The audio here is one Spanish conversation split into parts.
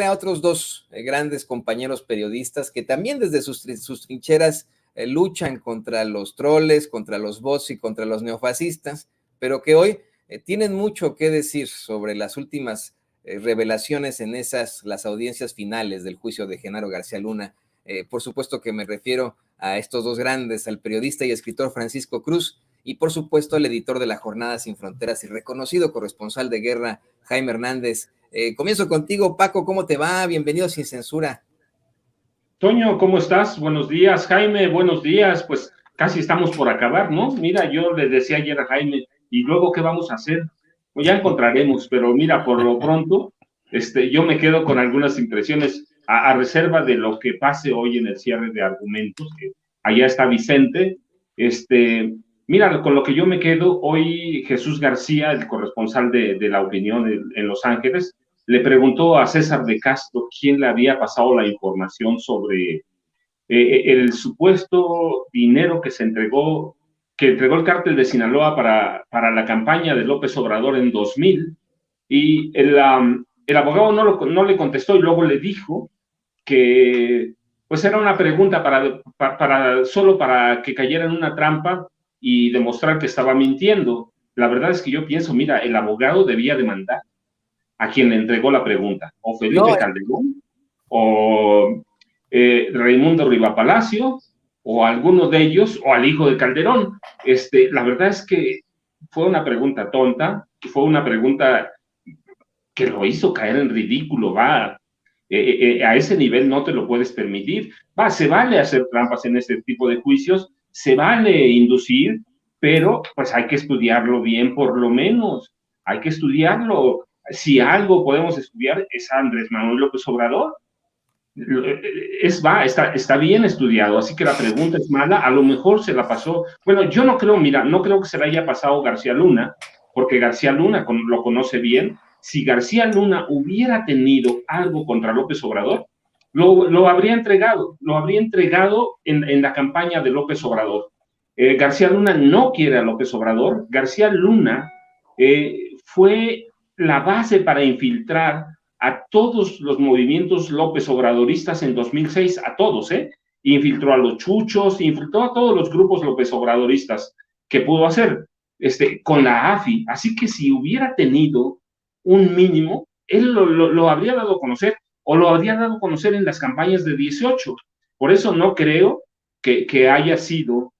a otros dos grandes compañeros periodistas que también desde sus trincheras luchan contra los troles, contra los bots y contra los neofascistas, pero que hoy tienen mucho que decir sobre las últimas revelaciones en las audiencias finales del juicio de Genaro García Luna. Por supuesto que me refiero a estos dos grandes, al periodista y escritor Francisco Cruz y por supuesto al editor de La Jornada Sin Fronteras y reconocido corresponsal de guerra, Jaime Hernández. Comienzo contigo, Paco, ¿cómo te va? Bienvenido Sin Censura. Toño, ¿cómo estás? Buenos días, Jaime, buenos días. Pues casi estamos por acabar, ¿no? Mira, yo le decía ayer a Jaime, ¿y luego qué vamos a hacer? Pues ya encontraremos, pero mira, por lo pronto, yo me quedo con algunas impresiones a reserva de lo que pase hoy en el cierre de argumentos, que allá está Vicente. Mira, con lo que yo me quedo, hoy Jesús García, el corresponsal de La Opinión en Los Ángeles, le preguntó a César de Castro quién le había pasado la información sobre el supuesto dinero que entregó el cártel de Sinaloa para la campaña de López Obrador en 2000, y el abogado no le contestó y luego le dijo que pues era una pregunta solo para que cayera en una trampa y demostrar que estaba mintiendo. La verdad es que yo pienso, mira, el abogado debía demandar a quien le entregó la pregunta, o Felipe Calderón, o Raimundo Riva Palacio, o alguno de ellos, o al hijo de Calderón. La verdad es que fue una pregunta tonta, fue una pregunta que lo hizo caer en ridículo, a ese nivel no te lo puedes permitir. Se vale hacer trampas en este tipo de juicios, se vale inducir, pero pues hay que estudiarlo bien por lo menos, hay que estudiarlo. Si algo podemos estudiar es a Andrés Manuel López Obrador. Está bien estudiado, así que la pregunta es mala, a lo mejor se la pasó. Bueno, yo no creo que se la haya pasado García Luna, porque García Luna lo conoce bien. Si García Luna hubiera tenido algo contra López Obrador, lo habría entregado en la campaña de López Obrador. García Luna no quiere a López Obrador. García Luna fue la base para infiltrar a todos los movimientos López Obradoristas en 2006, a todos, infiltró a los chuchos, infiltró a todos los grupos López Obradoristas que pudo hacer, con la AFI. Así que si hubiera tenido un mínimo, él lo habría dado a conocer, o lo habría dado a conocer en las campañas de 18. Por eso no creo que haya sido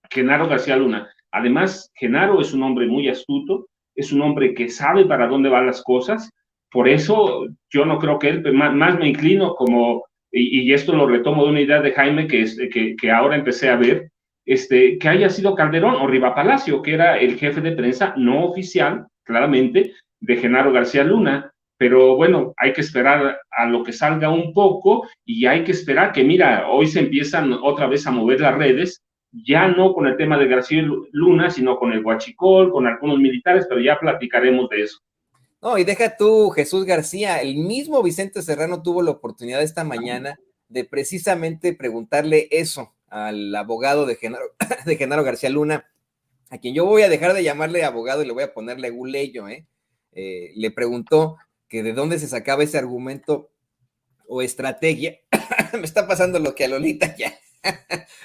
Genaro García Luna. Además, Genaro es un hombre muy astuto, es un hombre que sabe para dónde van las cosas. Por eso yo no creo que él, más me inclino como, y esto lo retomo de una idea de Jaime que ahora empecé a ver, que haya sido Calderón o Riva Palacio, que era el jefe de prensa no oficial, claramente, de Genaro García Luna. Pero bueno, hay que esperar a lo que salga un poco, y hay que esperar que, mira, hoy se empiezan otra vez a mover las redes, ya no con el tema de García Luna, sino con el huachicol, con algunos militares, pero ya platicaremos de eso. No, y deja tú, Jesús García, el mismo Vicente Serrano tuvo la oportunidad esta mañana de precisamente preguntarle eso al abogado de Genaro García Luna, a quien yo voy a dejar de llamarle abogado y le voy a ponerle Guleyo, le preguntó que de dónde se sacaba ese argumento o estrategia. Me está pasando lo que a Lolita ya.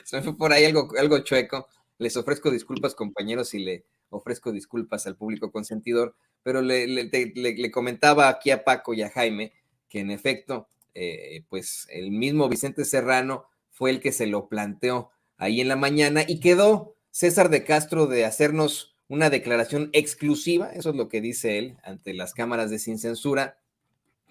Se me fue por ahí algo chueco. Les ofrezco disculpas, compañeros, y le ofrezco disculpas al público consentidor, pero le comentaba aquí a Paco y a Jaime que en efecto, pues el mismo Vicente Serrano fue el que se lo planteó ahí en la mañana y quedó César de Castro de hacernos una declaración exclusiva, eso es lo que dice él ante las cámaras de Sin Censura,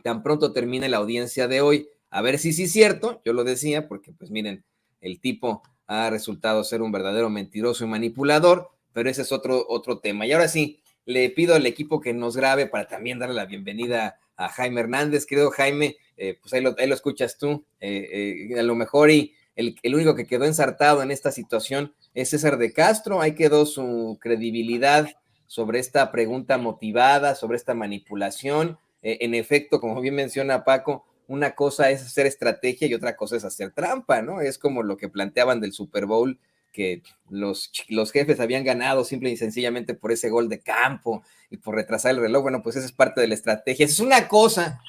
tan pronto termine la audiencia de hoy, a ver si sí es cierto, yo lo decía, porque pues miren, el tipo ha resultado ser un verdadero mentiroso y manipulador, pero ese es otro tema. Y ahora sí, le pido al equipo que nos grabe para también darle la bienvenida a Jaime Hernández. Querido Jaime, pues ahí lo escuchas tú, a lo mejor y el único que quedó ensartado en esta situación es César de Castro, ahí quedó su credibilidad sobre esta pregunta motivada, sobre esta manipulación. En efecto, como bien menciona Paco, una cosa es hacer estrategia y otra cosa es hacer trampa, ¿no? Es como lo que planteaban del Super Bowl, que los jefes habían ganado simple y sencillamente por ese gol de campo y por retrasar el reloj. Bueno, pues esa es parte de la estrategia. Es una cosa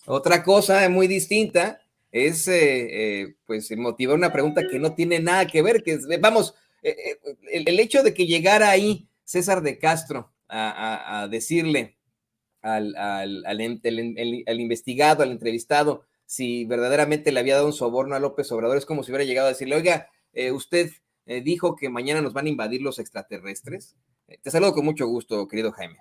Otra cosa muy distinta es, pues, motivar una pregunta que no tiene nada que ver, que es, vamos, el hecho de que llegara ahí César de Castro a decirle al investigado, al entrevistado, si verdaderamente le había dado un soborno a López Obrador, es como si hubiera llegado a decirle, oiga, usted dijo que mañana nos van a invadir los extraterrestres. Te saludo con mucho gusto, querido Jaime.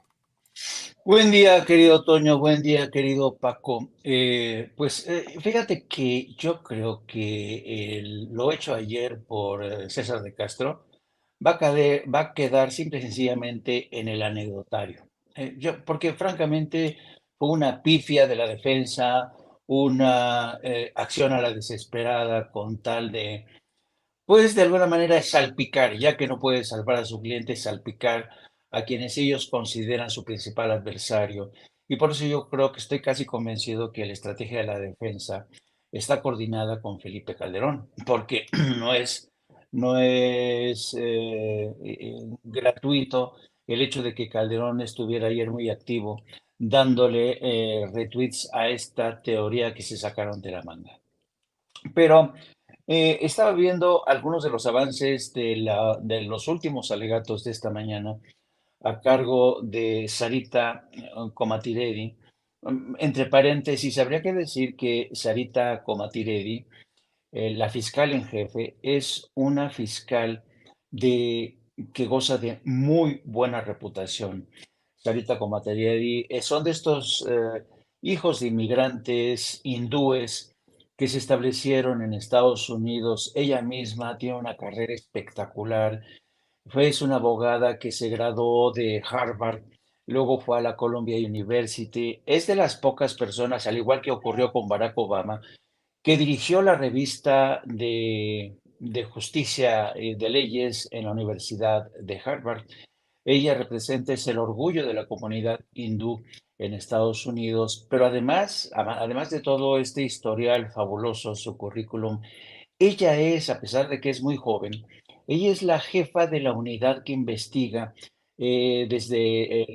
Buen día, querido Toño, buen día, querido Paco. Fíjate que yo creo que lo hecho ayer por César de Castro va a quedar simple y sencillamente en el anecdotario. Porque francamente fue una pifia de la defensa, una acción a la desesperada con tal de, pues de alguna manera salpicar, ya que no puede salvar a su cliente, salpicar a quienes ellos consideran su principal adversario. Y por eso yo creo que estoy casi convencido que la estrategia de la defensa está coordinada con Felipe Calderón, porque no es, no es gratuito el hecho de que Calderón estuviera ayer muy activo dándole retweets a esta teoría que se sacaron de la manga. Pero estaba viendo algunos de los avances de los últimos alegatos de esta mañana a cargo de Sarita Comatiredi. Entre paréntesis, habría que decir que Sarita Comatiredi, la fiscal en jefe, es una fiscal de, que goza de muy buena reputación. Sarita Comateriedi son de estos hijos de inmigrantes hindúes que se establecieron en Estados Unidos. Ella misma tiene una carrera espectacular. Es una abogada que se graduó de Harvard, luego fue a la Columbia University. Es de las pocas personas, al igual que ocurrió con Barack Obama, que dirigió la revista de justicia y de leyes en la Universidad de Harvard. Ella representa, es el orgullo de la comunidad hindú en Estados Unidos, pero además de todo este historial fabuloso, su currículum, ella es, a pesar de que es muy joven, ella es la jefa de la unidad que investiga desde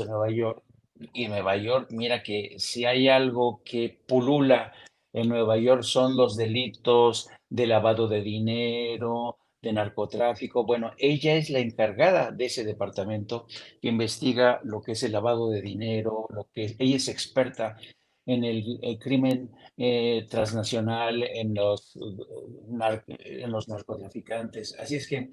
Nueva York. Y Nueva York, mira que si hay algo que pulula en Nueva York son los delitos de lavado de dinero, de narcotráfico. Bueno, ella es la encargada de ese departamento que investiga lo que es el lavado de dinero, ella es experta en el crimen transnacional, en los narcotraficantes. Así es que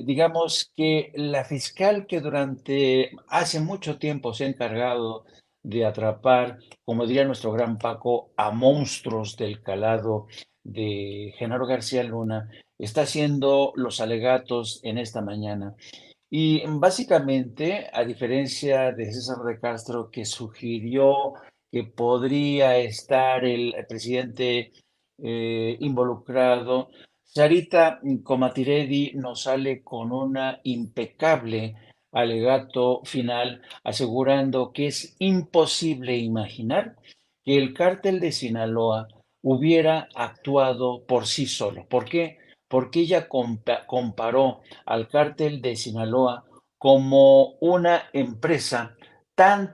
digamos que la fiscal que durante hace mucho tiempo se ha encargado de atrapar, como diría nuestro gran Paco, a monstruos del calado de Genaro García Luna, está haciendo los alegatos en esta mañana. Y básicamente, a diferencia de César de Castro, que sugirió que podría estar el presidente involucrado, Sarita Comatiredi nos sale con una impecable alegato final, asegurando que es imposible imaginar que el cártel de Sinaloa hubiera actuado por sí solo. ¿Por qué? Porque ella comparó al cártel de Sinaloa como una empresa tan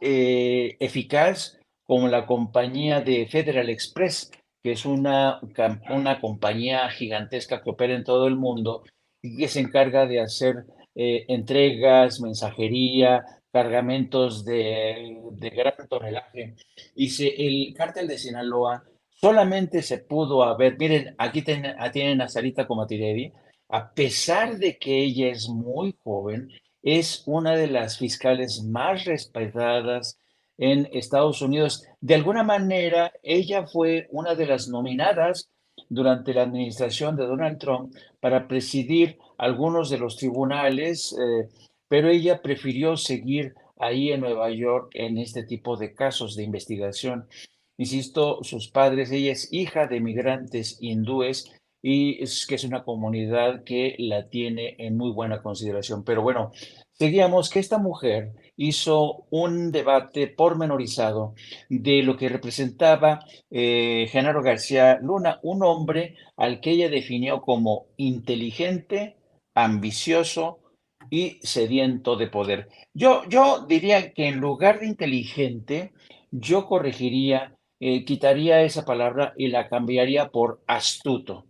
eficaz como la compañía de Federal Express, que es una compañía gigantesca que opera en todo el mundo y que se encarga de hacer entregas, mensajería, cargamentos de gran tonelaje. El cártel de Sinaloa solamente se pudo haber, miren, aquí tienen a Sarita Comatiredi, a pesar de que ella es muy joven, es una de las fiscales más respetadas en Estados Unidos. De alguna manera, ella fue una de las nominadas durante la administración de Donald Trump para presidir algunos de los tribunales, pero ella prefirió seguir ahí en Nueva York en este tipo de casos de investigación. Insisto, sus padres, ella es hija de migrantes hindúes y es que es una comunidad que la tiene en muy buena consideración. Pero bueno, seguíamos que esta mujer hizo un debate pormenorizado de lo que representaba Genaro García Luna, un hombre al que ella definió como inteligente, ambicioso y sediento de poder. Yo diría que en lugar de inteligente, yo corregiría, quitaría esa palabra y la cambiaría por astuto.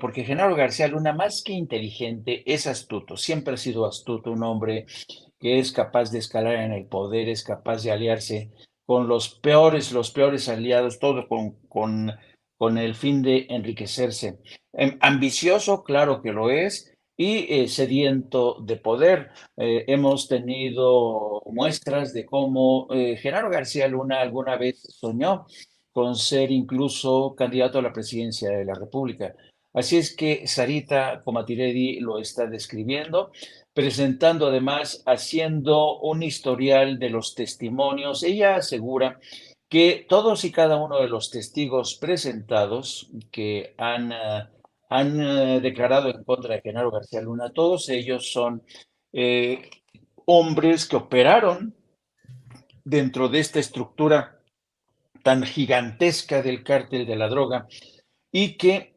Porque Genaro García Luna, más que inteligente, es astuto, siempre ha sido astuto, un hombre que es capaz de escalar en el poder, es capaz de aliarse con los peores aliados, todo con el fin de enriquecerse. Ambicioso, claro que lo es, y sediento de poder. Hemos tenido muestras de cómo Genaro García Luna alguna vez soñó con ser incluso candidato a la presidencia de la República. Así es que Sarita Comatiredi lo está describiendo, presentando además, haciendo un historial de los testimonios. Ella asegura que todos y cada uno de los testigos presentados que han declarado en contra de Genaro García Luna, todos ellos son eh, hombres que operaron dentro de esta estructura tan gigantesca del cártel de la droga y que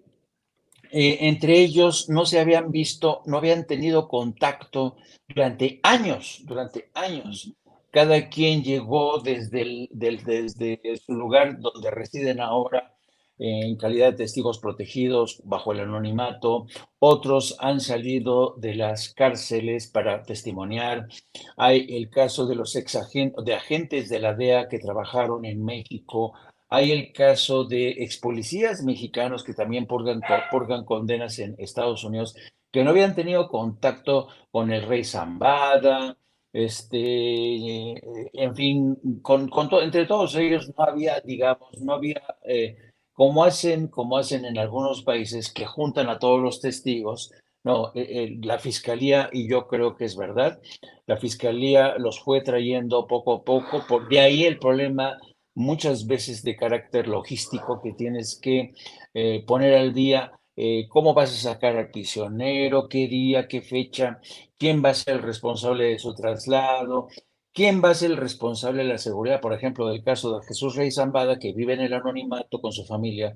entre ellos no se habían visto, no habían tenido contacto durante años, durante años. Cada quien llegó desde su lugar donde residen ahora en calidad de testigos protegidos bajo el anonimato. Otros han salido de las cárceles para testimoniar. Hay el caso de los de agentes de la DEA que trabajaron en México. Hay el caso de ex policías mexicanos que también purgan condenas en Estados Unidos, que no habían tenido contacto con el rey Zambada, en fin, entre todos ellos no había, digamos, no había, como hacen en algunos países, que juntan a todos los testigos. No, la fiscalía, y yo creo que es verdad, la fiscalía los fue trayendo poco a poco, por de ahí el problema muchas veces de carácter logístico que tienes que poner al día. ¿Cómo vas a sacar al prisionero? ¿Qué día? ¿Qué fecha? ¿Quién va a ser el responsable de su traslado? ¿Quién va a ser el responsable de la seguridad? Por ejemplo, del caso de Jesús Rey Zambada, que vive en el anonimato con su familia.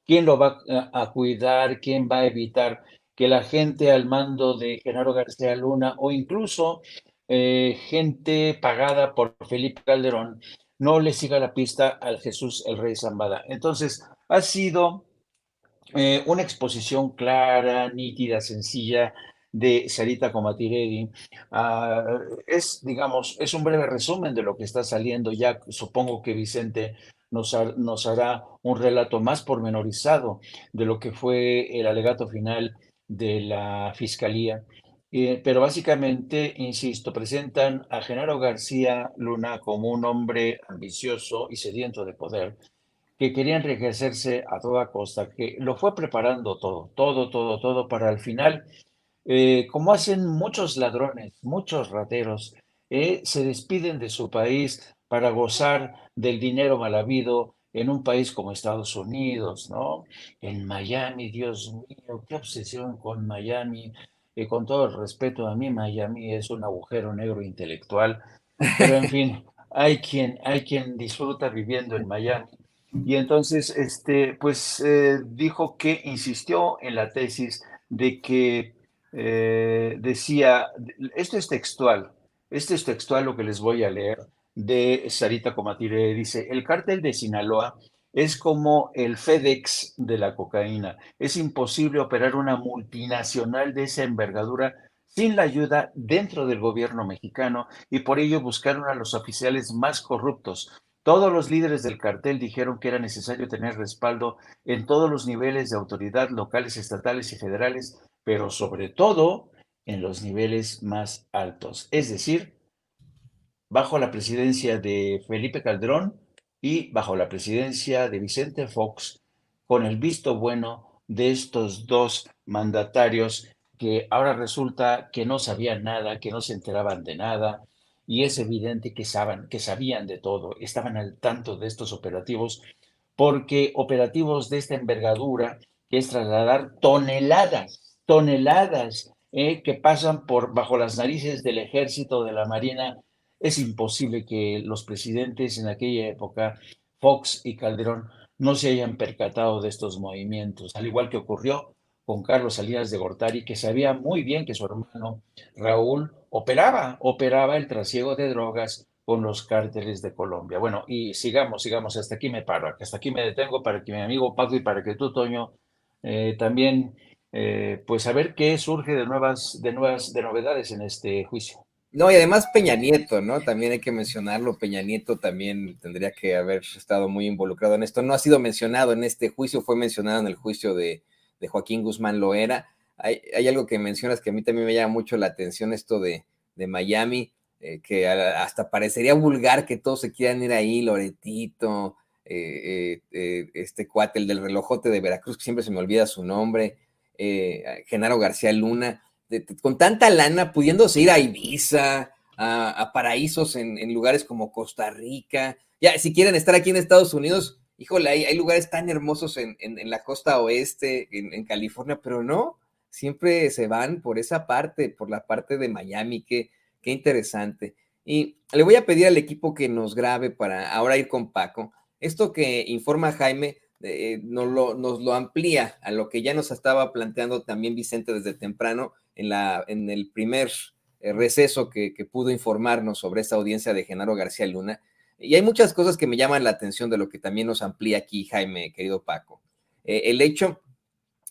¿Quién lo va a cuidar? ¿Quién va a evitar que la gente al mando de Genaro García Luna o incluso gente pagada por Felipe Calderón no le siga la pista al Jesús el Rey Zambada? Entonces, ha sido una exposición clara, nítida, sencilla de Sarita Comatiredi. Digamos, es un breve resumen de lo que está saliendo. Ya supongo que Vicente nos hará un relato más pormenorizado de lo que fue el alegato final de la Fiscalía. Pero básicamente, insisto, presentan a Genaro García Luna como un hombre ambicioso y sediento de poder, que quería enriquecerse a toda costa, que lo fue preparando todo para al final, como hacen muchos ladrones, muchos rateros, se despiden de su país para gozar del dinero mal habido en un país como Estados Unidos, ¿no? En Miami, Dios mío, qué obsesión con Miami. Con todo el respeto, a mí Miami es un agujero negro intelectual, pero en fin, hay quien disfruta viviendo en Miami. Y entonces, pues dijo que insistió en la tesis de que decía, esto es textual lo que les voy a leer de Sarita Comatire, dice: el cártel de Sinaloa es como el FedEx de la cocaína. Es imposible operar una multinacional de esa envergadura sin la ayuda dentro del gobierno mexicano, y por ello buscaron a los oficiales más corruptos. Todos los líderes del cartel dijeron que era necesario tener respaldo en todos los niveles de autoridad, locales, estatales y federales, pero sobre todo en los niveles más altos, es decir, bajo la presidencia de Felipe Calderón y bajo la presidencia de Vicente Fox, con el visto bueno de estos dos mandatarios que ahora resulta que no sabían nada, que no se enteraban de nada, y es evidente que sabían de todo, estaban al tanto de estos operativos, porque operativos de esta envergadura, que es trasladar toneladas, que pasan por bajo las narices del ejército, de la marina, es imposible que los presidentes en aquella época, Fox y Calderón, no se hayan percatado de estos movimientos, al igual que ocurrió con Carlos Salinas de Gortari, que sabía muy bien que su hermano Raúl operaba el trasiego de drogas con los cárteles de Colombia. Bueno, y sigamos, hasta aquí me paro, hasta aquí me detengo para que mi amigo Paco y para que tú, Toño, también, pues a ver qué surge de novedades en este juicio. No, y además Peña Nieto, ¿no? También hay que mencionarlo. Peña Nieto también tendría que haber estado muy involucrado en esto. No ha sido mencionado en este juicio, fue mencionado en el juicio de Joaquín Guzmán Loera. Hay algo que mencionas que a mí también me llama mucho la atención, esto de Miami, que hasta parecería vulgar que todos se quieran ir ahí, Loretito, este cuate, el del relojote de Veracruz, que siempre se me olvida su nombre, Genaro García Luna, con tanta lana, pudiéndose ir a Ibiza, a paraísos en lugares como Costa Rica. Ya, si quieren estar aquí en Estados Unidos, híjole, hay lugares tan hermosos en la costa oeste, en California, pero no, siempre se van por esa parte, por la parte de Miami. Qué interesante. Y le voy a pedir al equipo que nos grabe para ahora ir con Paco. Esto que informa Jaime nos lo amplía a lo que ya nos estaba planteando también Vicente desde temprano en el primer receso que pudo informarnos sobre esta audiencia de Genaro García Luna. Y hay muchas cosas que me llaman la atención de lo que también nos amplía aquí Jaime, querido Paco. El hecho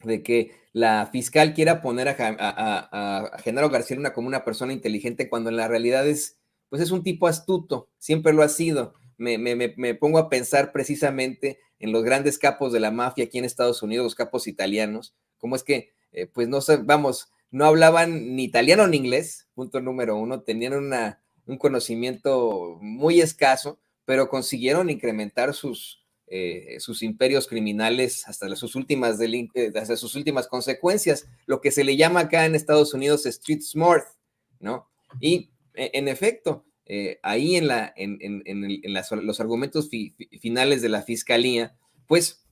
de que la fiscal quiera poner a Genaro García Luna como una persona inteligente cuando en la realidad pues es un tipo astuto, siempre lo ha sido. Me pongo a pensar precisamente en los grandes capos de la mafia aquí en Estados Unidos, los capos italianos, cómo es que, pues no sé, vamos, no hablaban ni italiano ni inglés, punto número uno, tenían un conocimiento muy escaso, pero consiguieron incrementar sus imperios criminales hasta sus últimas consecuencias, lo que se le llama acá en Estados Unidos street smart, ¿no? Y en efecto, ahí en los argumentos finales de la fiscalía, pues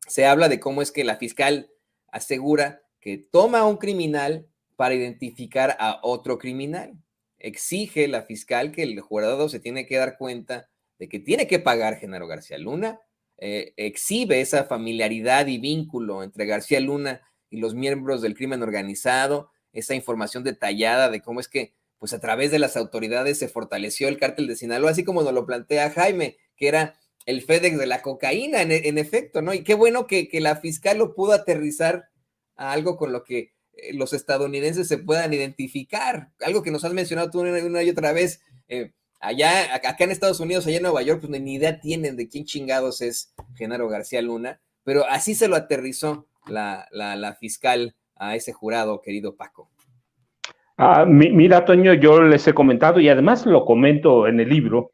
se habla de cómo es que la fiscal asegura que toma a un criminal para identificar a otro criminal. Exige la fiscal que el jurado se tiene que dar cuenta de que tiene que pagar Genaro García Luna, exhibe esa familiaridad y vínculo entre García Luna y los miembros del crimen organizado, esa información detallada de cómo es que pues a través de las autoridades se fortaleció el cártel de Sinaloa, así como nos lo plantea Jaime, que era el FedEx de la cocaína, en efecto, ¿no? Y qué bueno que la fiscal lo pudo aterrizar a algo con lo que los estadounidenses se puedan identificar, algo que nos has mencionado tú una y otra vez, acá en Estados Unidos, allá en Nueva York, pues ni idea tienen de quién chingados es Genaro García Luna, pero así se lo aterrizó la fiscal a ese jurado, querido Paco. Mira, Toño, yo les he comentado y además lo comento en el libro,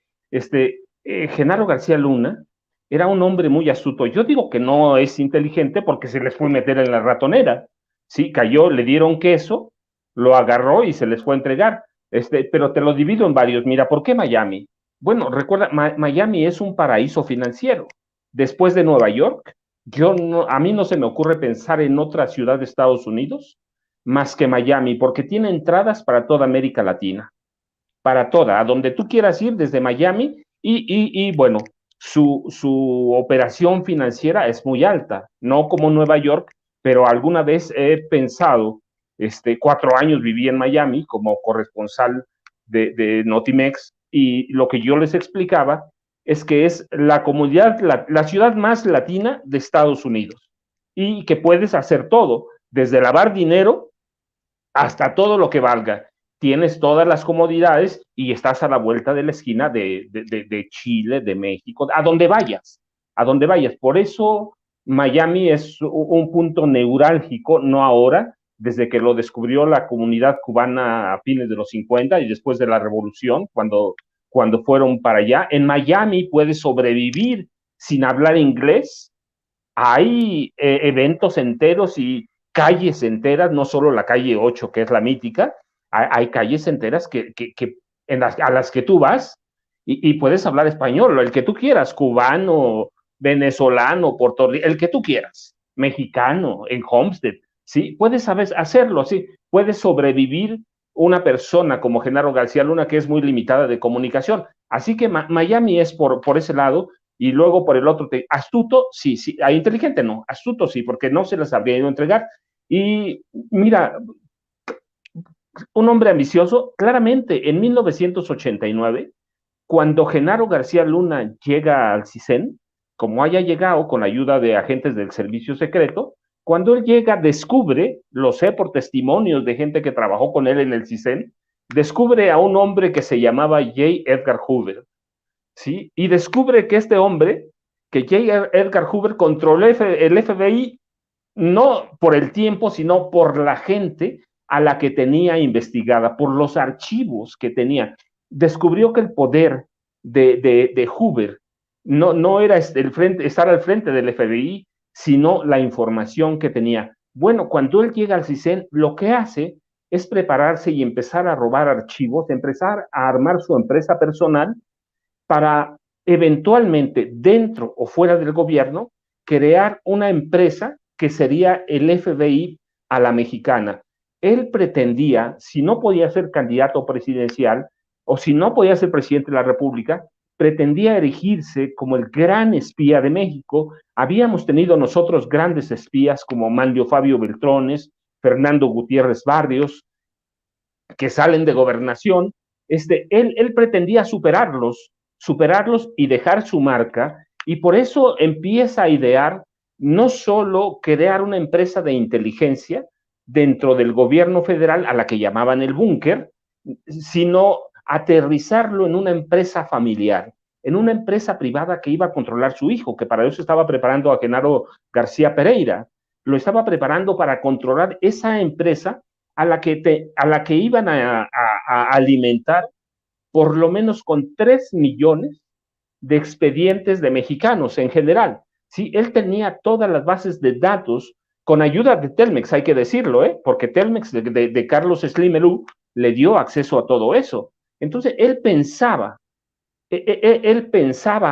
Genaro García Luna era un hombre muy astuto. Yo digo que no es inteligente porque se les fue a meter en la ratonera, sí, cayó, le dieron queso, lo agarró y se les fue a entregar. Pero te lo divido en varios. Mira, ¿por qué Miami? Bueno, recuerda, Miami es un paraíso financiero. Después de Nueva York, a mí no se me ocurre pensar en otra ciudad de Estados Unidos más que Miami, porque tiene entradas para toda América Latina, para toda, a donde tú quieras ir desde Miami, y bueno, su operación financiera es muy alta, no como Nueva York, pero alguna vez he pensado, 4 años viví en Miami como corresponsal de Notimex, y lo que yo les explicaba es que es la comunidad, la ciudad más latina de Estados Unidos, y que puedes hacer todo, desde lavar dinero hasta todo lo que valga. Tienes todas las comodidades y estás a la vuelta de la esquina de Chile, de México, a donde vayas, a donde vayas. Por eso Miami es un punto neurálgico, no ahora, desde que lo descubrió la comunidad cubana a fines de los 50 y después de la revolución, cuando fueron para allá. En Miami puedes sobrevivir sin hablar inglés. Hay eventos enteros y calles enteras, no solo la calle 8, que es la mítica, hay calles enteras a las que tú vas y puedes hablar español, el que tú quieras, cubano, venezolano, el que tú quieras, mexicano, en Homestead, ¿sí? Puedes hacerlo, ¿sí? Puedes sobrevivir una persona como Genaro García Luna, que es muy limitada de comunicación. Así que Miami es por ese lado. Y luego por el otro, astuto, sí, inteligente no, astuto sí, porque no se las habría ido a entregar. Y mira, un hombre ambicioso, claramente, en 1989, cuando Genaro García Luna llega al CISEN, como haya llegado con la ayuda de agentes del servicio secreto, cuando él llega, descubre, lo sé por testimonios de gente que trabajó con él en el CISEN, descubre a un hombre que se llamaba J. Edgar Hoover, ¿sí? Y descubre que este hombre, que J. Edgar Hoover controló el FBI no por el tiempo, sino por la gente a la que tenía investigada, por los archivos que tenía. Descubrió que el poder de Hoover no era estar al frente del FBI, sino la información que tenía. Bueno, cuando él llega al CISEN, lo que hace es prepararse y empezar a robar archivos, empezar a armar su empresa personal para eventualmente, dentro o fuera del gobierno, crear una empresa que sería el FBI a la mexicana. Él pretendía, si no podía ser candidato presidencial o si no podía ser presidente de la República, pretendía erigirse como el gran espía de México. Habíamos tenido nosotros grandes espías como Manlio Fabio Beltrones, Fernando Gutiérrez Barrios, que salen de gobernación. Él pretendía superarlos y dejar su marca, y por eso empieza a idear no solo crear una empresa de inteligencia dentro del gobierno federal a la que llamaban el búnker, sino aterrizarlo en una empresa familiar, en una empresa privada que iba a controlar su hijo, que para eso estaba preparando a Genaro García Pereira, lo estaba preparando para controlar esa empresa a la que iban a alimentar por lo menos con 3 millones de expedientes de mexicanos en general. Sí, él tenía todas las bases de datos con ayuda de Telmex, hay que decirlo, porque Telmex de Carlos Slim Elú le dio acceso a todo eso. Entonces, él pensaba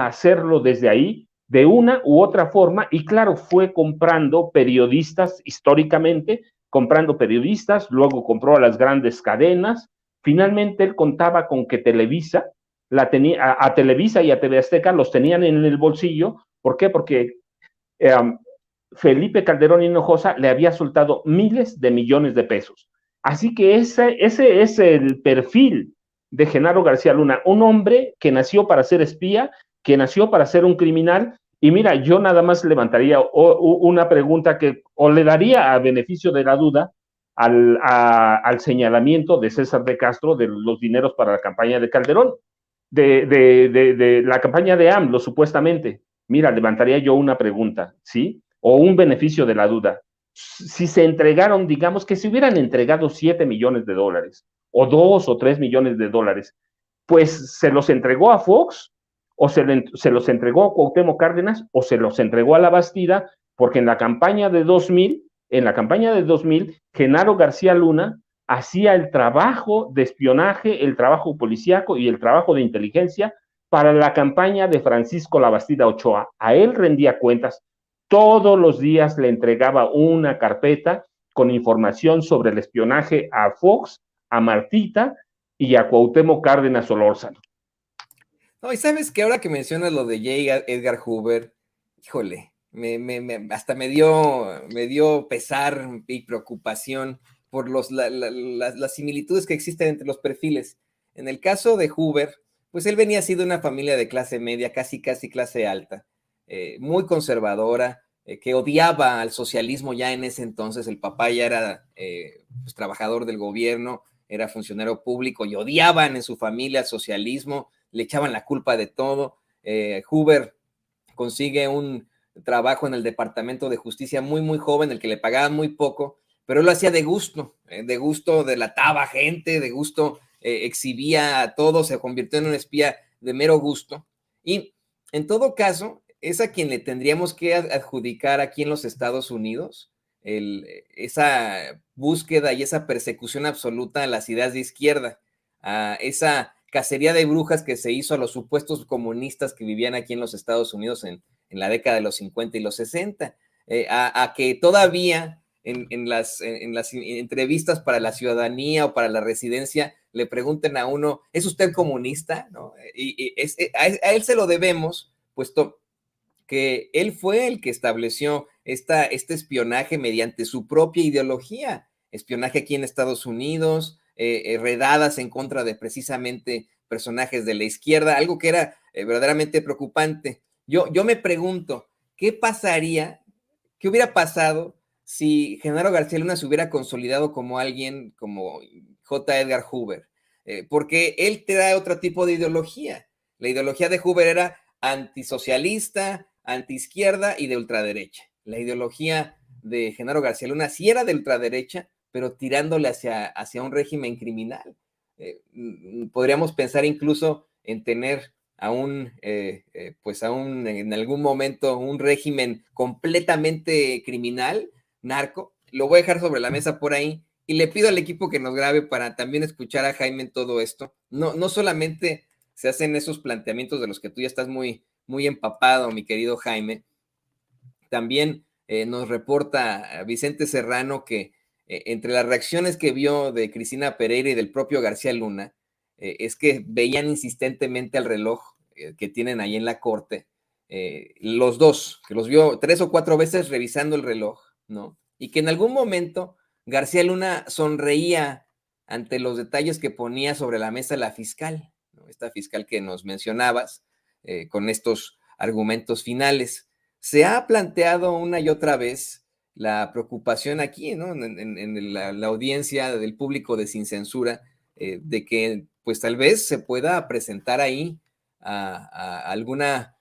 hacerlo desde ahí de una u otra forma, y claro, fue comprando periodistas históricamente, comprando periodistas, luego compró a las grandes cadenas. Finalmente él contaba con que Televisa, a Televisa y a TV Azteca los tenían en el bolsillo. ¿Por qué? Porque Felipe Calderón Hinojosa le había soltado miles de millones de pesos. Así que ese es el perfil de Genaro García Luna, un hombre que nació para ser espía, que nació para ser un criminal. Y mira, yo nada más levantaría una pregunta que o le daría a beneficio de la duda al señalamiento de César de Castro de los dineros para la campaña de Calderón, de la campaña de AMLO, supuestamente. Mira, levantaría yo una pregunta, ¿sí? O un beneficio de la duda. Si se entregaron, digamos que se hubieran entregado 7 millones de dólares, o 2 o 3 millones de dólares, pues se los entregó a Fox, o se los entregó a Cuauhtémoc Cárdenas, o se los entregó a la Bastida, porque en la campaña de 2000, Genaro García Luna hacía el trabajo de espionaje, el trabajo policíaco y el trabajo de inteligencia para la campaña de Francisco Labastida Ochoa. A él rendía cuentas, todos los días le entregaba una carpeta con información sobre el espionaje a Fox, a Martita y a Cuauhtémoc Cárdenas Solórzano. No, y sabes que ahora que mencionas lo de J. Edgar Hoover, híjole, hasta me dio pesar y preocupación por las similitudes que existen entre los perfiles. En el caso de Hoover, pues él venía sido una familia de clase media, casi clase alta, muy conservadora, que odiaba al socialismo ya en ese entonces. El papá ya era pues, trabajador del gobierno, era funcionario público, y odiaban en su familia al socialismo, le echaban la culpa de todo. Hoover consigue un trabajo en el Departamento de Justicia muy joven, el que le pagaban muy poco, pero él lo hacía de gusto, delataba gente, de gusto exhibía a todos, se convirtió en un espía de mero gusto. Y en todo caso, es a quien le tendríamos que adjudicar aquí en los Estados Unidos esa búsqueda y esa persecución absoluta a las ideas de izquierda, a esa cacería de brujas que se hizo a los supuestos comunistas que vivían aquí en los Estados Unidos en la década de los 50 y los 60, a que todavía en las entrevistas para la ciudadanía o para la residencia le pregunten a uno, ¿es usted comunista? ¿No? A él se lo debemos, puesto que él fue el que estableció este espionaje mediante su propia ideología, espionaje aquí en Estados Unidos, redadas en contra de precisamente personajes de la izquierda, algo que era verdaderamente preocupante. Yo me pregunto, ¿qué pasaría, qué hubiera pasado si Genaro García Luna se hubiera consolidado como alguien como J. Edgar Hoover? Porque él te da otro tipo de ideología. La ideología de Hoover era antisocialista, antiizquierda y de ultraderecha. La ideología de Genaro García Luna sí era de ultraderecha, pero tirándole hacia un régimen criminal. Podríamos pensar incluso en tener pues en algún momento un régimen completamente criminal, narco. Lo voy a dejar sobre la mesa por ahí y le pido al equipo que nos grabe para también escuchar a Jaime en todo esto. No solamente se hacen esos planteamientos de los que tú ya estás muy, muy empapado, mi querido Jaime, también nos reporta Vicente Serrano que entre las reacciones que vio de Cristina Pereira y del propio García Luna, es que veían insistentemente al reloj que tienen ahí en la corte, los dos, que los vio 3 o 4 veces revisando el reloj, ¿no? Y que en algún momento García Luna sonreía ante los detalles que ponía sobre la mesa la fiscal, ¿no? Esta fiscal que nos mencionabas, con estos argumentos finales. Se ha planteado una y otra vez la preocupación aquí, ¿no? En la audiencia del público de Sin Censura, de que pues tal vez se pueda presentar ahí a alguna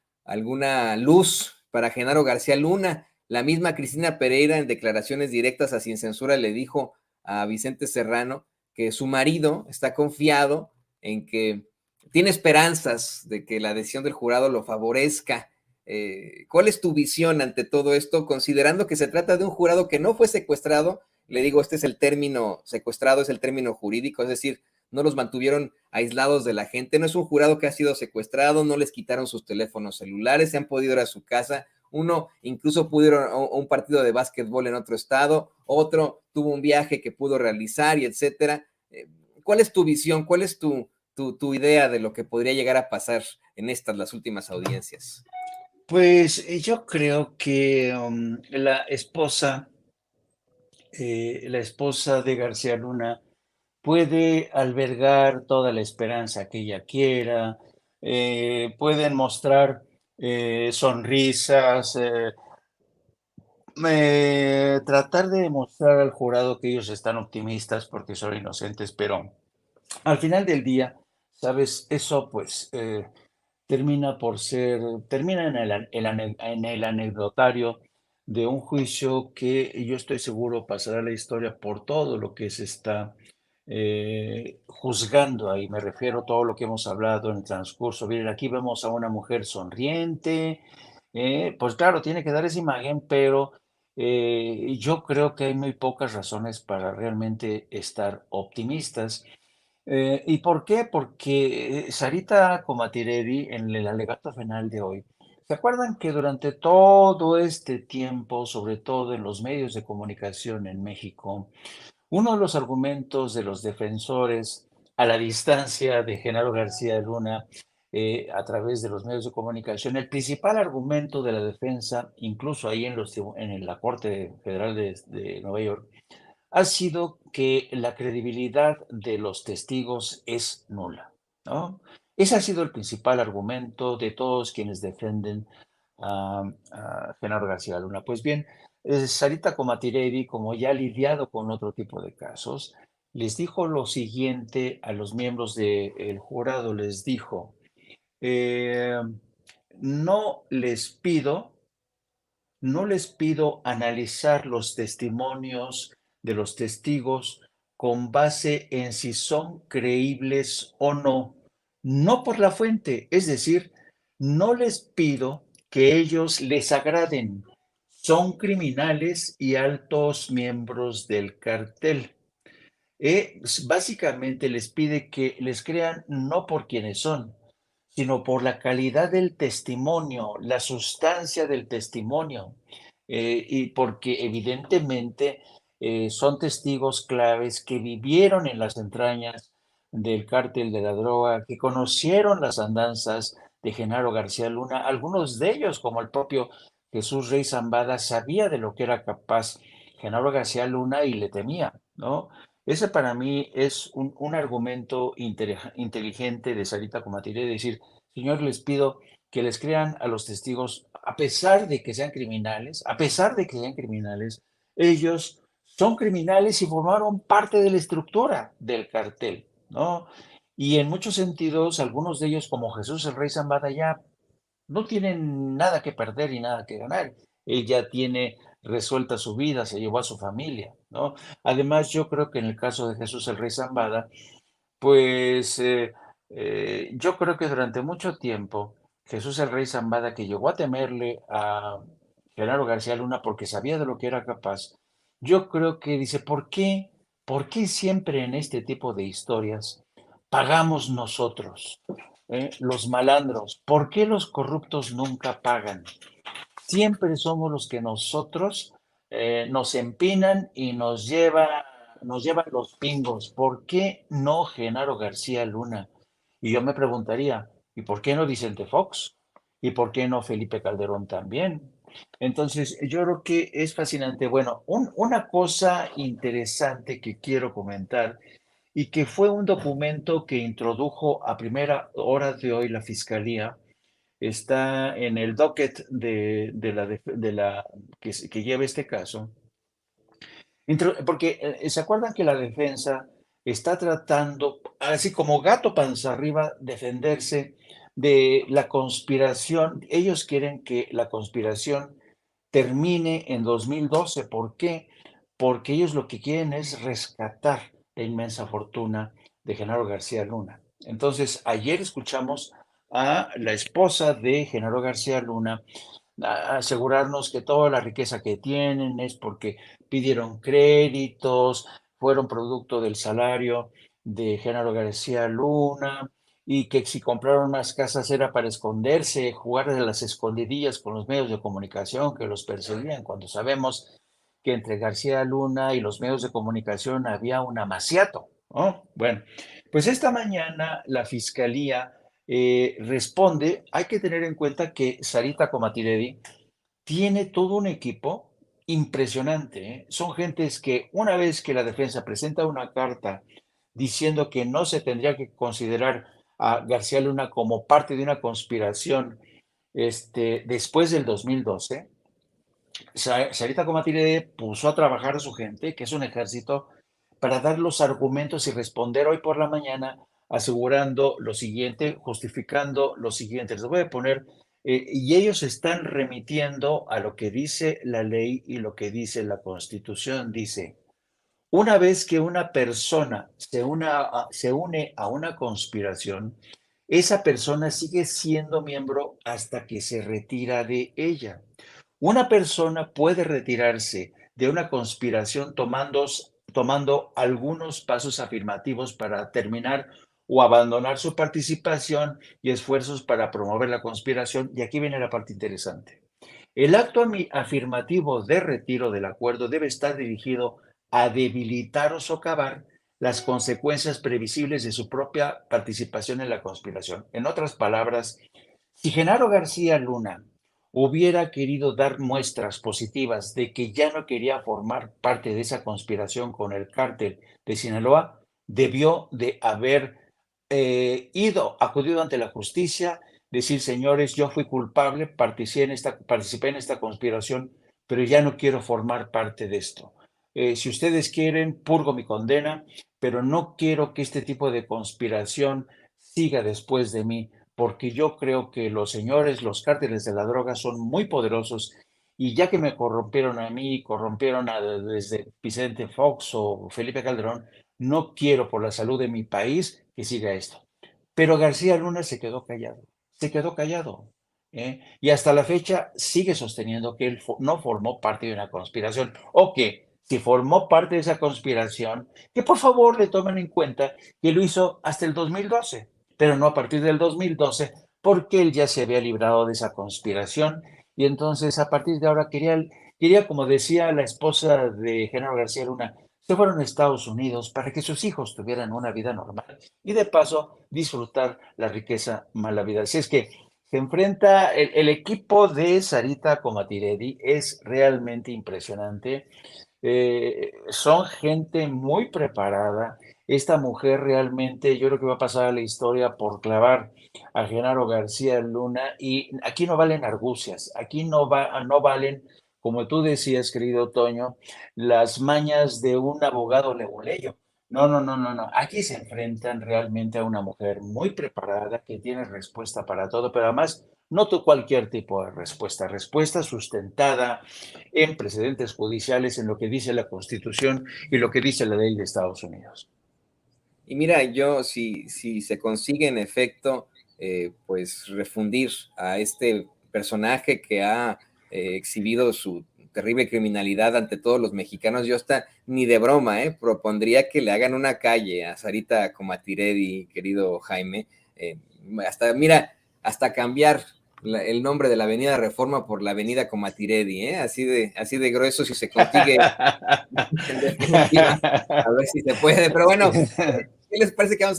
luz para Genaro García Luna. La misma Cristina Pereira en declaraciones directas a Sin Censura le dijo a Vicente Serrano que su marido está confiado en que tiene esperanzas de que la decisión del jurado lo favorezca. ¿Cuál es tu visión ante todo esto, considerando que se trata de un jurado que no fue secuestrado? Le digo, este es el término secuestrado, es el término jurídico, es decir, no los mantuvieron aislados de la gente, no es un jurado que ha sido secuestrado, no les quitaron sus teléfonos celulares, se han podido ir a su casa, uno incluso pudo ir a un partido de básquetbol en otro estado, otro tuvo un viaje que pudo realizar y etcétera. ¿Cuál es tu visión? ¿Cuál es tu idea de lo que podría llegar a pasar en las últimas audiencias? Pues yo creo que la esposa de García Luna puede albergar toda la esperanza que ella quiera, pueden mostrar sonrisas, tratar de demostrar al jurado que ellos están optimistas porque son inocentes, pero al final del día, ¿sabes? Eso pues termina en el anecdotario de un juicio que yo estoy seguro pasará a la historia por todo lo que se está juzgando ahí. Me refiero a todo lo que hemos hablado en el transcurso. Miren, aquí vemos a una mujer sonriente, pues claro, tiene que dar esa imagen, pero yo creo que hay muy pocas razones para realmente estar optimistas. ¿Y por qué? Porque Sarita Comatiredi, en el alegato final de hoy, ¿se acuerdan que durante todo este tiempo, sobre todo en los medios de comunicación en México, uno de los argumentos de los defensores a la distancia de Genaro García Luna a través de los medios de comunicación, el principal argumento de la defensa, incluso ahí en la Corte Federal de Nueva York, ha sido que la credibilidad de los testigos es nula, ¿no? Ese ha sido el principal argumento de todos quienes defienden a Genaro García Luna. Pues bien, Sarita Comatiredi, como ya ha lidiado con otro tipo de casos, les dijo lo siguiente a los miembros del jurado, les dijo, eh, no les pido no les pido analizar los testimonios de los testigos con base en si son creíbles o no, no por la fuente, es decir, no les pido que ellos les agraden. Son criminales y altos miembros del cartel. Básicamente les pide que les crean no por quienes son, sino por la calidad del testimonio, la sustancia del testimonio, y porque evidentemente son testigos claves que vivieron en las entrañas del cártel de la droga, que conocieron las andanzas de Genaro García Luna, algunos de ellos, como el propio Jesús Rey Zambada, sabía de lo que era capaz Genaro García Luna y le temía, ¿no? Ese para mí es un argumento inteligente de Sarita Comatiré, de decir, señor, les pido que les crean a los testigos, a pesar de que sean criminales, a pesar de que sean criminales, ellos son criminales y formaron parte de la estructura del cartel, ¿no? Y en muchos sentidos, algunos de ellos, como Jesús el Rey Zambada, ya no tienen nada que perder y nada que ganar. Él ya tiene resuelta su vida, se llevó a su familia, ¿no? Además, yo creo que en el caso de Jesús el Rey Zambada, pues yo creo que durante mucho tiempo Jesús el Rey Zambada, que llegó a temerle a Genaro García Luna porque sabía de lo que era capaz, yo creo que dice, ¿por qué? ¿Por qué siempre en este tipo de historias pagamos nosotros, los malandros? ¿Por qué los corruptos nunca pagan? Siempre somos los que nosotros nos empinan y nos llevan los pingos. ¿Por qué no Genaro García Luna? Y yo me preguntaría, ¿y por qué no Vicente Fox? ¿Y por qué no Felipe Calderón también? Entonces, yo creo que es fascinante. Bueno, una cosa interesante que quiero comentar y que fue un documento que introdujo a primera hora de hoy la Fiscalía, está en el docket que lleva este caso. Porque se acuerdan que la defensa está tratando, así como gato panza arriba, defenderse de la conspiración. Ellos quieren que la conspiración termine en 2012. ¿Por qué? Porque ellos lo que quieren es rescatar la inmensa fortuna de Genaro García Luna. Entonces, ayer escuchamos a la esposa de Genaro García Luna asegurarnos que toda la riqueza que tienen es porque pidieron créditos, fueron producto del salario de Genaro García Luna, y que si compraron más casas era para esconderse, jugar de las escondidillas con los medios de comunicación que los perseguían, cuando sabemos que entre García Luna y los medios de comunicación había un amaciato, ¿no? Bueno, pues esta mañana la fiscalía responde. Hay que tener en cuenta que Sarita Comatiredi tiene todo un equipo impresionante, ¿eh? Son gentes que una vez que la defensa presenta una carta diciendo que no se tendría que considerar a García Luna como parte de una conspiración después del 2012, Sarita Comatirede puso a trabajar a su gente, que es un ejército, para dar los argumentos y responder hoy por la mañana asegurando lo siguiente, justificando lo siguiente. Les voy a poner, y ellos están remitiendo a lo que dice la ley y lo que dice la Constitución. Dice, una vez que una persona se une a una conspiración, esa persona sigue siendo miembro hasta que se retira de ella. Una persona puede retirarse de una conspiración tomando algunos pasos afirmativos para terminar o abandonar su participación y esfuerzos para promover la conspiración. Y aquí viene la parte interesante. El acto afirmativo de retiro del acuerdo debe estar dirigido a debilitar o socavar las consecuencias previsibles de su propia participación en la conspiración. En otras palabras, si Genaro García Luna hubiera querido dar muestras positivas de que ya no quería formar parte de esa conspiración con el cártel de Sinaloa, debió de haber acudido ante la justicia, decir, señores, yo fui culpable, participé en esta conspiración, pero ya no quiero formar parte de esto. Si ustedes quieren, purgo mi condena, pero no quiero que este tipo de conspiración siga después de mí, porque yo creo que los señores, los cárteles de la droga son muy poderosos, y ya que me corrompieron a mí, corrompieron desde Vicente Fox o Felipe Calderón, no quiero por la salud de mi país que siga esto. Pero García Luna se quedó callado, ¿eh? Y hasta la fecha sigue sosteniendo que él no formó parte de una conspiración, o que si formó parte de esa conspiración, que por favor le tomen en cuenta que lo hizo hasta el 2012, pero no a partir del 2012, porque él ya se había librado de esa conspiración, y entonces a partir de ahora quería, como decía la esposa de Genaro García Luna, se fueron a Estados Unidos para que sus hijos tuvieran una vida normal y de paso disfrutar la riqueza mala vida. Así es que se enfrenta el equipo de Sarita Comatiredi, es realmente impresionante. son gente muy preparada. Esta mujer realmente, yo creo que va a pasar a la historia por clavar a Genaro García Luna, y aquí no valen argucias, aquí no valen, como tú decías, querido Toño, las mañas de un abogado leguleyo. No, no, no, no, no. Aquí se enfrentan realmente a una mujer muy preparada que tiene respuesta para todo, pero además no cualquier tipo de respuesta, respuesta sustentada en precedentes judiciales, en lo que dice la Constitución y lo que dice la ley de Estados Unidos. Y mira, yo si se consigue en efecto, pues refundir a este personaje que ha exhibido su terrible criminalidad ante todos los mexicanos, yo hasta ni de broma, propondría que le hagan una calle a Sarita Comatiredi, querido Jaime, hasta, mira, hasta cambiar el nombre de la Avenida Reforma por la Avenida Comatiredi, así de grueso si se consigue en definitiva, a ver si se puede, pero bueno, ¿qué les parece que vamos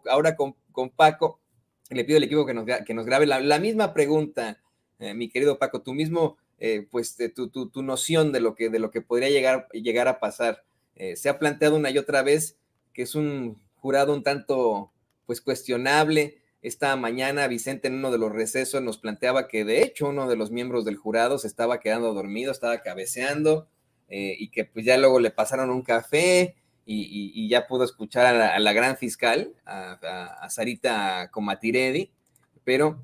ahora con Paco? Le pido al equipo que nos grabe la misma pregunta, mi querido Paco, tú mismo, pues tu noción de lo que podría llegar a pasar. Se ha planteado una y otra vez que es un jurado un tanto pues cuestionable. Esta mañana Vicente en uno de los recesos nos planteaba que de hecho uno de los miembros del jurado se estaba quedando dormido, estaba cabeceando, y que pues ya luego le pasaron un café y ya pudo escuchar a la gran fiscal, a Sarita Comatiredi, pero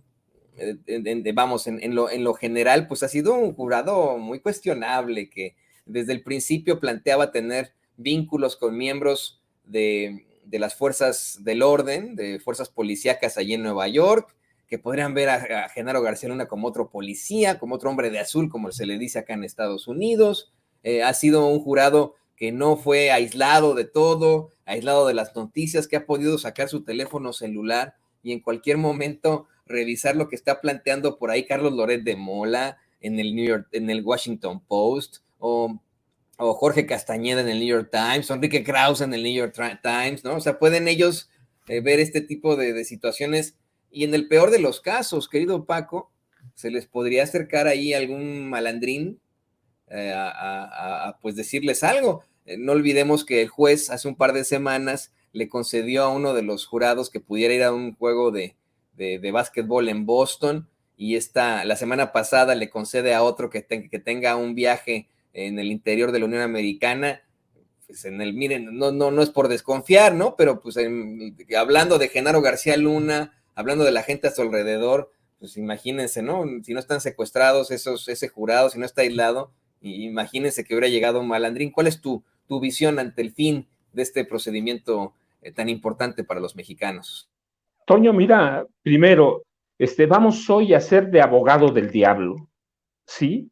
vamos, en lo general, pues ha sido un jurado muy cuestionable que desde el principio planteaba tener vínculos con miembros de las fuerzas del orden, de fuerzas policíacas allí en Nueva York, que podrían ver a Genaro García Luna como otro policía, como otro hombre de azul, como se le dice acá en Estados Unidos. Ha sido un jurado que no fue aislado de todo, aislado de las noticias, que ha podido sacar su teléfono celular y en cualquier momento revisar lo que está planteando por ahí Carlos Loret de Mola en el Washington Post, o Jorge Castañeda en el New York Times, o Enrique Krause en el New York Times, ¿no? O sea, pueden ellos ver este tipo de situaciones, y en el peor de los casos, querido Paco, se les podría acercar ahí algún malandrín pues decirles algo. No olvidemos que el juez hace un par de semanas le concedió a uno de los jurados que pudiera ir a un juego de básquetbol en Boston, y la semana pasada le concede a otro que tenga un viaje en el interior de la Unión Americana. Pues miren, no es por desconfiar, ¿no? Pero pues hablando de Genaro García Luna, hablando de la gente a su alrededor, pues imagínense, ¿no? Si no están secuestrados ese jurado, si no está aislado, imagínense que hubiera llegado un malandrín. ¿Cuál es tu visión ante el fin de este procedimiento tan importante para los mexicanos? Toño, mira, primero, vamos hoy a ser de abogado del diablo, ¿sí?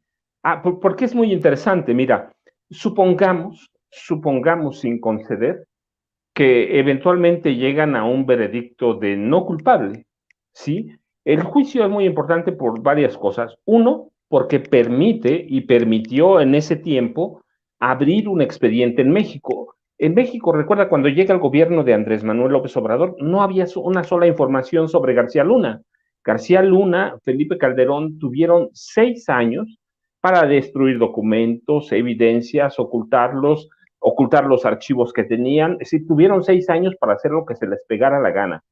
Porque es muy interesante, mira, supongamos sin conceder que eventualmente llegan a un veredicto de no culpable, ¿sí? El juicio es muy importante por varias cosas. Uno, porque permite y permitió en ese tiempo abrir un expediente en México. En México, recuerda, cuando llega el gobierno de Andrés Manuel López Obrador, no había una sola información sobre García Luna. García Luna, Felipe Calderón tuvieron 6 años para destruir documentos, evidencias, ocultar los archivos que tenían. Es decir, tuvieron 6 años para hacer lo que se les pegara la gana.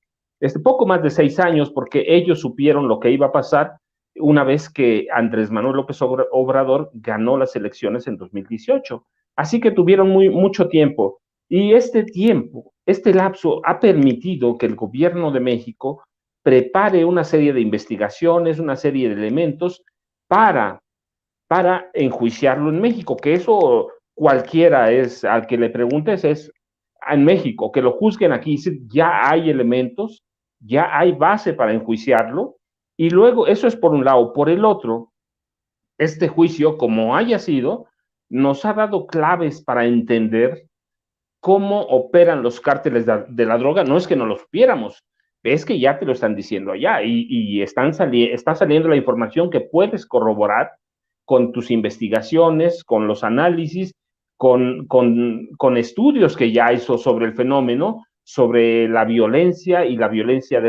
Poco más de 6 años, porque ellos supieron lo que iba a pasar una vez que Andrés Manuel López Obrador ganó las elecciones en 2018. Así que tuvieron mucho tiempo. Y este lapso ha permitido que el gobierno de México prepare una serie de investigaciones, una serie de elementos para enjuiciarlo en México, que eso cualquiera al que le preguntes es en México, que lo juzguen aquí, ya hay elementos, ya hay base para enjuiciarlo, y luego eso es por un lado. Por el otro, este juicio, como haya sido, nos ha dado claves para entender cómo operan los cárteles de la droga. No es que no lo supiéramos, es que ya te lo están diciendo allá, y está saliendo la información que puedes corroborar con tus investigaciones, con los análisis, con estudios que ya hizo sobre el fenómeno, sobre la violencia y la violencia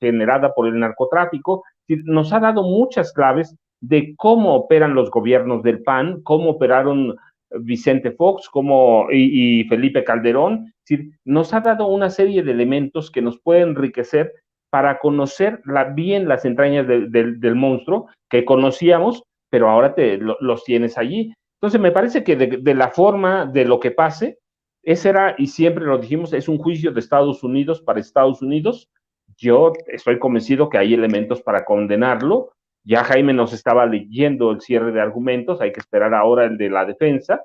generada por el narcotráfico. Nos ha dado muchas claves de cómo operan los gobiernos del PAN, cómo operaron Vicente Fox como, y Felipe Calderón. Es decir, nos ha dado una serie de elementos que nos pueden enriquecer para conocer bien las entrañas del monstruo que conocíamos, pero ahora los tienes allí. Entonces, me parece que de la forma de lo que pase, ese era, y siempre lo dijimos, es un juicio de Estados Unidos para Estados Unidos. Yo estoy convencido que hay elementos para condenarlo. Ya Jaime nos estaba leyendo el cierre de argumentos, hay que esperar ahora el de la defensa.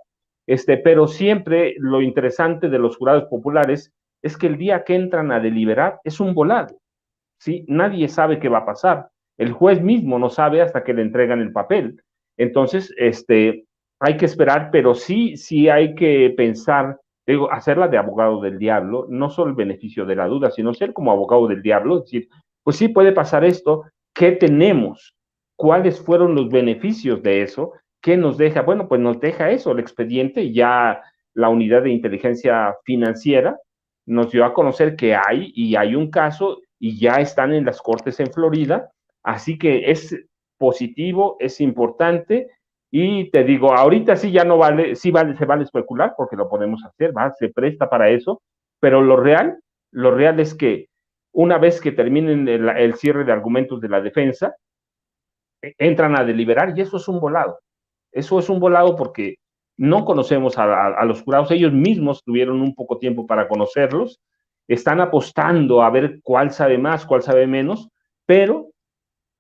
Pero siempre lo interesante de los jurados populares es que el día que entran a deliberar es un volado, ¿sí? Nadie sabe qué va a pasar. El juez mismo no sabe hasta que le entregan el papel. Entonces, hay que esperar, pero sí hay que pensar, digo, hacerla de abogado del diablo, no solo el beneficio de la duda, sino ser como abogado del diablo, es decir, pues sí puede pasar esto, ¿qué tenemos? ¿Cuáles fueron los beneficios de eso? ¿Qué nos deja? Bueno, pues nos deja eso, el expediente, y ya la unidad de inteligencia financiera nos dio a conocer que hay un caso y ya están en las cortes en Florida, así que es positivo, es importante. Y te digo, ahorita sí ya no vale, sí vale, se vale especular porque lo podemos hacer, ¿va? Se presta para eso, pero lo real es que una vez que terminen el cierre de argumentos de la defensa, entran a deliberar y eso es un volado. Eso es un volado porque no conocemos a los jurados, ellos mismos tuvieron un poco tiempo para conocerlos, están apostando a ver cuál sabe más, cuál sabe menos, pero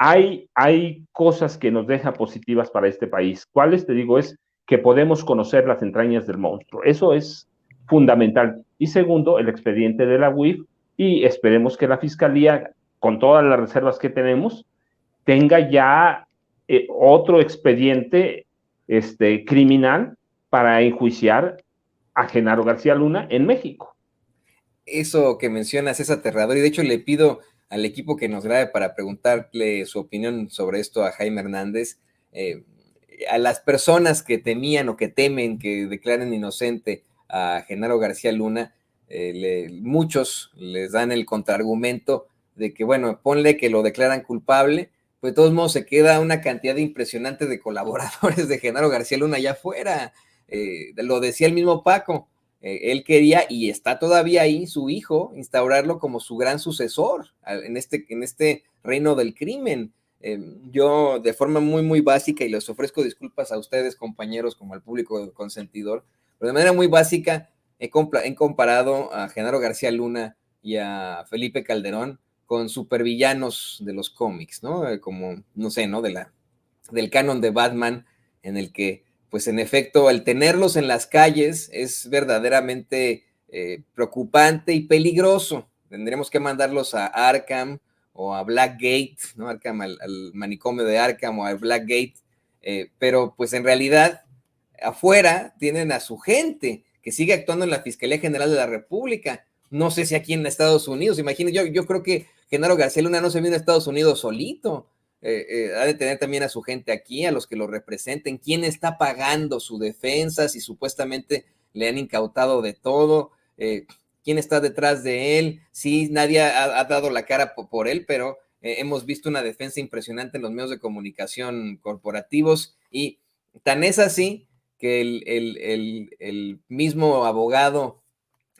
hay cosas que nos dejan positivas para este país. ¿Cuáles? Te digo, es que podemos conocer las entrañas del monstruo. Eso es fundamental. Y segundo, el expediente de la UIF, y esperemos que la Fiscalía, con todas las reservas que tenemos, tenga ya otro expediente criminal para enjuiciar a Genaro García Luna en México. Eso que mencionas es aterrador y de hecho le pido al equipo que nos grabe para preguntarle su opinión sobre esto a Jaime Hernández. A las personas que temían o que temen que declaren inocente a Genaro García Luna, muchos les dan el contraargumento de que, bueno, ponle que lo declaran culpable, pues de todos modos se queda una cantidad impresionante de colaboradores de Genaro García Luna allá afuera. Lo decía el mismo Paco, él quería, y está todavía ahí, su hijo, instaurarlo como su gran sucesor en este reino del crimen. Yo, de forma muy, muy básica, y les ofrezco disculpas a ustedes, compañeros, como al público consentidor, pero de manera muy básica, he comparado a Genaro García Luna y a Felipe Calderón con supervillanos de los cómics, ¿no? Como, no sé, ¿no? Del canon de Batman, en el que pues en efecto, el tenerlos en las calles es verdaderamente preocupante y peligroso. Tendremos que mandarlos a Arkham o a Blackgate, ¿no? Arkham, al manicomio de Arkham o a Blackgate, pero pues en realidad afuera tienen a su gente que sigue actuando en la Fiscalía General de la República. No sé si aquí en Estados Unidos, imagínense, yo creo que Genaro García Luna no se vino a Estados Unidos solito. Ha de tener también a su gente aquí, a los que lo representen, quién está pagando su defensa, si supuestamente le han incautado de todo, quién está detrás de él, sí, nadie ha dado la cara por él, pero hemos visto una defensa impresionante en los medios de comunicación corporativos y tan es así que el mismo abogado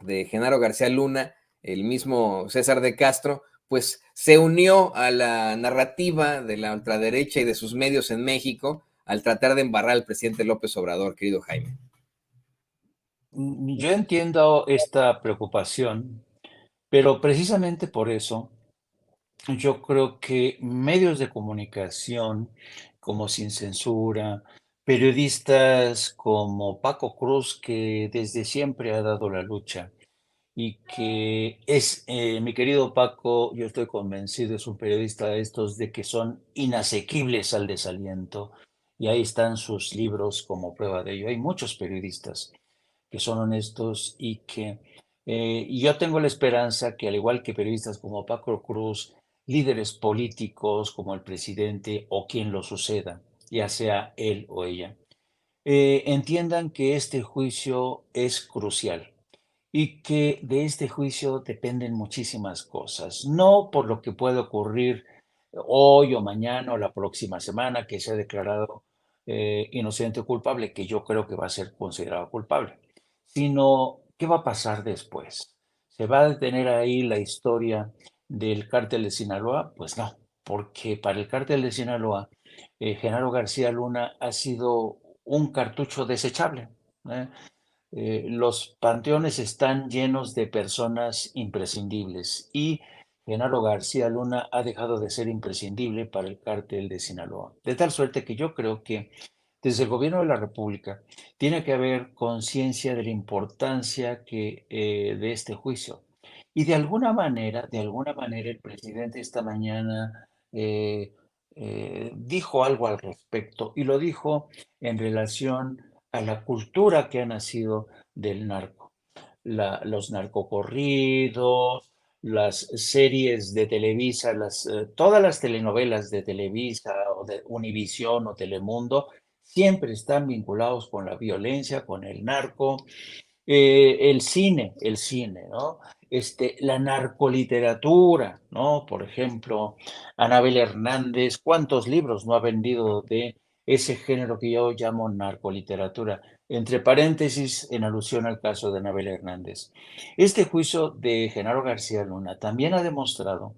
de Genaro García Luna, el mismo César de Castro, pues se unió a la narrativa de la ultraderecha y de sus medios en México al tratar de embarrar al presidente López Obrador, querido Jaime. Yo entiendo esta preocupación, pero precisamente por eso yo creo que medios de comunicación como Sin Censura, periodistas como Paco Cruz, que desde siempre ha dado la lucha y que es, mi querido Paco, yo estoy convencido, es un periodista de estos de que son inasequibles al desaliento y ahí están sus libros como prueba de ello. Hay muchos periodistas que son honestos y yo tengo la esperanza que al igual que periodistas como Paco Cruz, líderes políticos como el presidente o quien lo suceda, ya sea él o ella, entiendan que este juicio es crucial y que de este juicio dependen muchísimas cosas, no por lo que puede ocurrir hoy o mañana o la próxima semana que se ha declarado inocente o culpable, que yo creo que va a ser considerado culpable, sino qué va a pasar después. ¿Se va a detener ahí la historia del cártel de Sinaloa? Pues no, porque para el cártel de Sinaloa, Genaro García Luna ha sido un cartucho desechable. ¿eh? Los panteones están llenos de personas imprescindibles y Genaro García Luna ha dejado de ser imprescindible para el cártel de Sinaloa. De tal suerte que yo creo que desde el gobierno de la República tiene que haber conciencia de la importancia de este juicio. Y de alguna manera el presidente esta mañana eh, dijo algo al respecto y lo dijo en relación a la cultura que ha nacido del narco. Los narcocorridos, las series de Televisa, todas las telenovelas de Televisa o de Univisión o Telemundo, siempre están vinculados con la violencia, con el narco, el cine, ¿no? La narcoliteratura, ¿no? Por ejemplo, Anabel Hernández, ¿cuántos libros no ha vendido de ese género que yo llamo narcoliteratura? Entre paréntesis, en alusión al caso de Anabel Hernández. Este juicio de Genaro García Luna también ha demostrado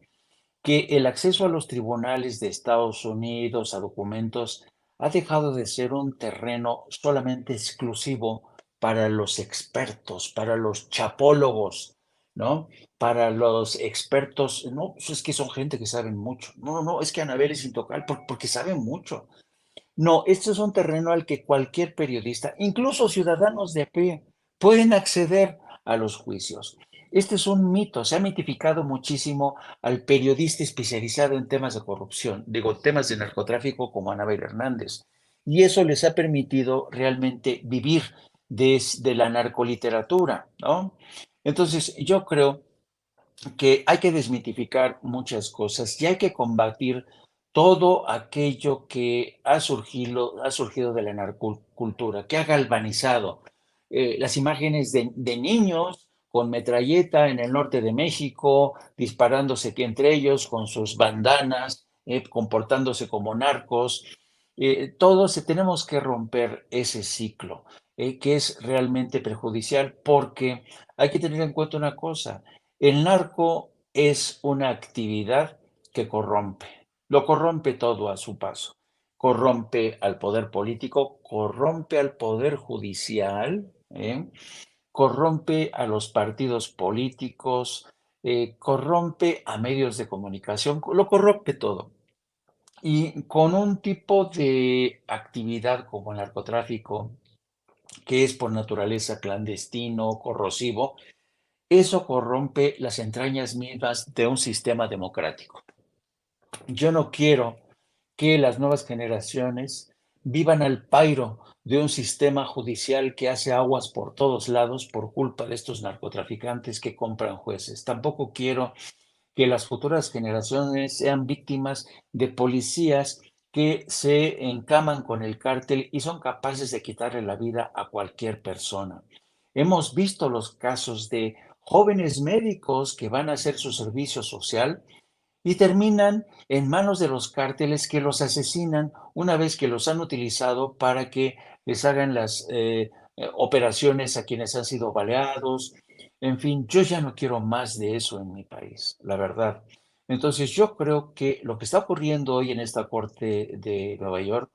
que el acceso a los tribunales de Estados Unidos, a documentos, ha dejado de ser un terreno solamente exclusivo para los expertos, para los chapólogos, ¿no? Para los expertos, no, pues es que son gente que saben mucho. No, no, no, es que Anabel es intocable porque saben mucho. No, este es un terreno al que cualquier periodista, incluso ciudadanos de a pie, pueden acceder a los juicios. Este es un mito, se ha mitificado muchísimo al periodista especializado en temas de corrupción, digo, temas de narcotráfico como Anabel Hernández. Y eso les ha permitido realmente vivir de la narcoliteratura, ¿no? Entonces, yo creo que hay que desmitificar muchas cosas y hay que combatir todo aquello que ha surgido de la narcocultura, que ha galvanizado las imágenes de niños con metralleta en el norte de México, disparándose entre ellos con sus bandanas, comportándose como narcos. Todos tenemos que romper ese ciclo, que es realmente perjudicial porque hay que tener en cuenta una cosa. El narco es una actividad que corrompe, lo corrompe todo a su paso. Corrompe al poder político, corrompe al poder judicial, corrompe a los partidos políticos, corrompe a medios de comunicación, lo corrompe todo. Y con un tipo de actividad como el narcotráfico, que es por naturaleza clandestino, corrosivo, eso corrompe las entrañas mismas de un sistema democrático. Yo no quiero que las nuevas generaciones vivan al pairo de un sistema judicial que hace aguas por todos lados por culpa de estos narcotraficantes que compran jueces. Tampoco quiero que las futuras generaciones sean víctimas de policías que se encaman con el cártel y son capaces de quitarle la vida a cualquier persona. Hemos visto los casos de jóvenes médicos que van a hacer su servicio social y terminan en manos de los cárteles que los asesinan una vez que los han utilizado para que les hagan las operaciones a quienes han sido baleados. En fin, yo ya no quiero más de eso en mi país, la verdad. Entonces yo creo que lo que está ocurriendo hoy en esta corte de Nueva York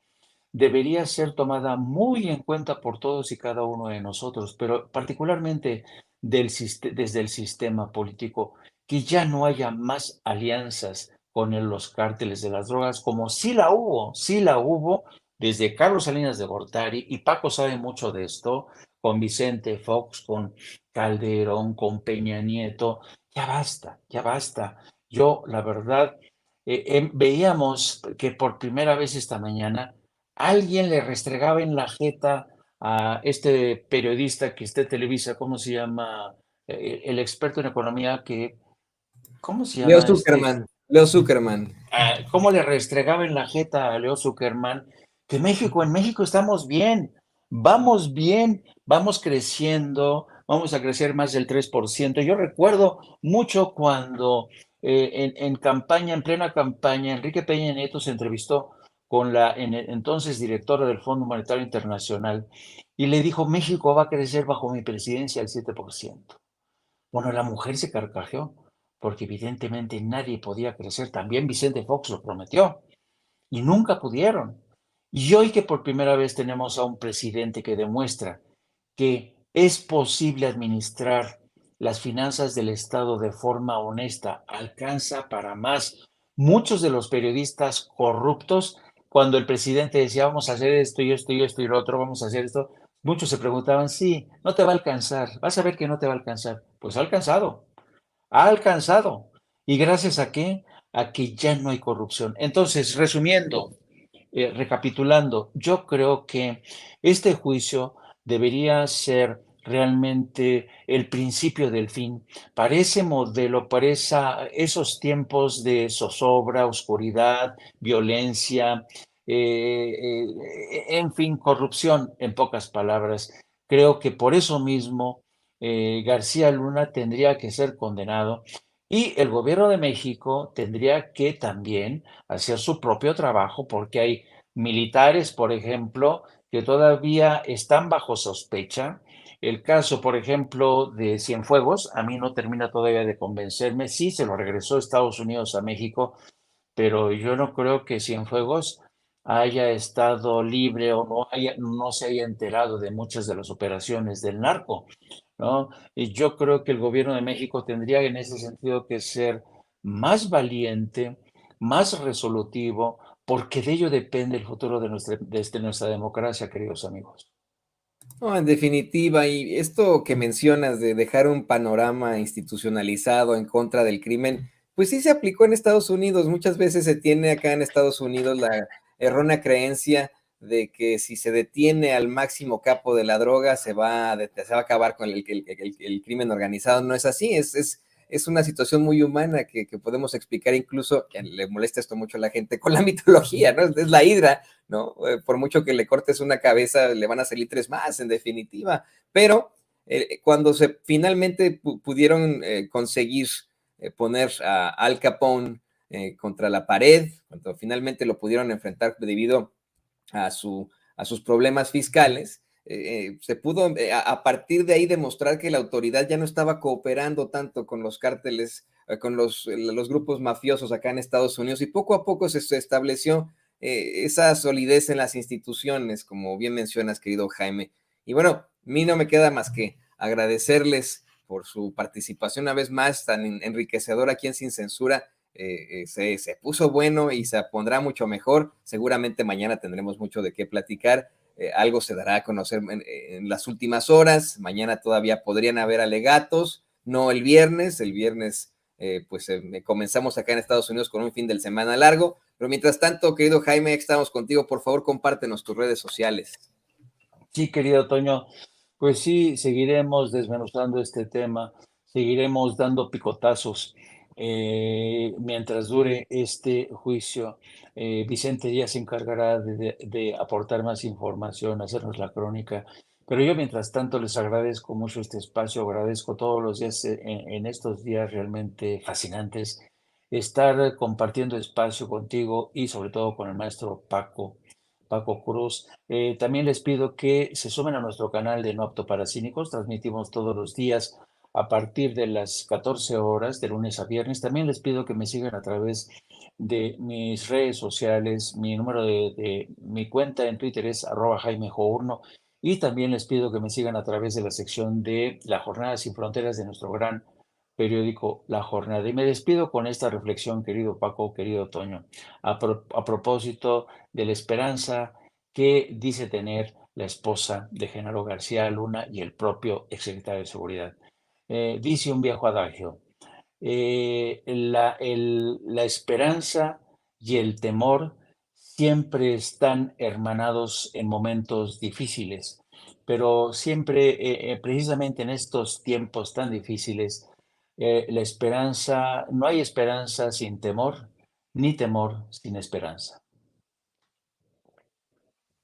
debería ser tomada muy en cuenta por todos y cada uno de nosotros, pero particularmente desde el sistema político, que ya no haya más alianzas con los cárteles de las drogas, como sí la hubo desde Carlos Salinas de Gortari, y Paco sabe mucho de esto, con Vicente Fox, con Calderón, con Peña Nieto. Ya basta, ya basta. Yo, la verdad, veíamos que por primera vez esta mañana alguien le restregaba en la jeta a este periodista que está en Televisa, ¿cómo se llama? El experto en economía ¿cómo se Leo llama Zuckerman, Leo Zuckerman. ¿Cómo le restregaba en la jeta a Leo Zuckerman? Que en México estamos bien, vamos creciendo, vamos a crecer más del 3%. Yo recuerdo mucho cuando en campaña, en plena campaña, Enrique Peña Nieto se entrevistó con la entonces directora del Fondo Monetario Internacional y le dijo, México va a crecer bajo mi presidencia al 7%. Bueno, la mujer se carcajeó, porque evidentemente nadie podía crecer. También Vicente Fox lo prometió y nunca pudieron. Y hoy que por primera vez tenemos a un presidente que demuestra que es posible administrar las finanzas del Estado de forma honesta, alcanza para más. Muchos de los periodistas corruptos, cuando el presidente decía, vamos a hacer esto y esto y esto y lo otro, vamos a hacer esto, muchos se preguntaban, sí, no te va a alcanzar, vas a ver que no te va a alcanzar. Pues ha alcanzado, ha alcanzado. ¿Y gracias a qué? A que ya no hay corrupción. Entonces, resumiendo, recapitulando, yo creo que este juicio debería ser realmente el principio del fin para ese modelo, para esos tiempos de zozobra, oscuridad, violencia, en fin, corrupción, en pocas palabras. Creo que por eso mismo García Luna tendría que ser condenado y el gobierno de México tendría que también hacer su propio trabajo porque hay militares, por ejemplo, que todavía están bajo sospecha. El caso, por ejemplo, de Cienfuegos, a mí no termina todavía de convencerme. Sí, se lo regresó Estados Unidos a México, pero yo no creo que Cienfuegos haya estado libre o no se haya enterado de muchas de las operaciones del narco, ¿no? Y yo creo que el gobierno de México tendría en ese sentido que ser más valiente, más resolutivo, porque de ello depende el futuro de nuestra democracia, queridos amigos. No, en definitiva, y esto que mencionas de dejar un panorama institucionalizado en contra del crimen, pues sí se aplicó en Estados Unidos. Muchas veces se tiene acá en Estados Unidos la errónea creencia de que si se detiene al máximo capo de la droga, se va a acabar con el crimen organizado. No es así, es una situación muy humana que podemos explicar incluso, que le molesta esto mucho a la gente, con la mitología, ¿no? Es la hidra, ¿no? Por mucho que le cortes una cabeza, le van a salir tres más, en definitiva. Pero cuando finalmente pudieron conseguir poner a Al Capone contra la pared, cuando finalmente lo pudieron enfrentar debido a, a sus problemas fiscales, se pudo a partir de ahí demostrar que la autoridad ya no estaba cooperando tanto con los cárteles, con los grupos mafiosos acá en Estados Unidos, y poco a poco se estableció esa solidez en las instituciones, como bien mencionas, querido Jaime. Y bueno, a mí no me queda más que agradecerles por su participación una vez más tan enriquecedora aquí en Sin Censura. Se puso bueno y se pondrá mucho mejor. Seguramente mañana tendremos mucho de qué platicar. Algo se dará a conocer en las últimas horas. Mañana todavía podrían haber alegatos, no el viernes. El viernes comenzamos acá en Estados Unidos con un fin de semana largo. Pero mientras tanto, querido Jaime, estamos contigo. Por favor, compártenos tus redes sociales. Sí, querido Toño, pues sí, seguiremos desmenuzando este tema, seguiremos dando picotazos mientras dure este juicio. Vicente ya se encargará de aportar más información, hacernos la crónica, pero yo mientras tanto les agradezco mucho este espacio, agradezco todos los días en estos días realmente fascinantes estar compartiendo espacio contigo y sobre todo con el maestro Paco Cruz. También les pido que se sumen a nuestro canal de No Apto para Cínicos. Transmitimos todos los días a partir de las 14 horas, de lunes a viernes. También les pido que me sigan a través de mis redes sociales. Mi número de mi cuenta en Twitter es @JaimeJourno. Y también les pido que me sigan a través de la sección de La Jornada Sin Fronteras de nuestro gran periódico La Jornada. Y me despido con esta reflexión, querido Paco, querido Toño, a propósito de la esperanza que dice tener la esposa de Genaro García Luna y el propio exsecretario de Seguridad. Dice un viejo adagio, la esperanza y el temor siempre están hermanados en momentos difíciles, pero siempre, precisamente en estos tiempos tan difíciles, la esperanza, no hay esperanza sin temor, ni temor sin esperanza.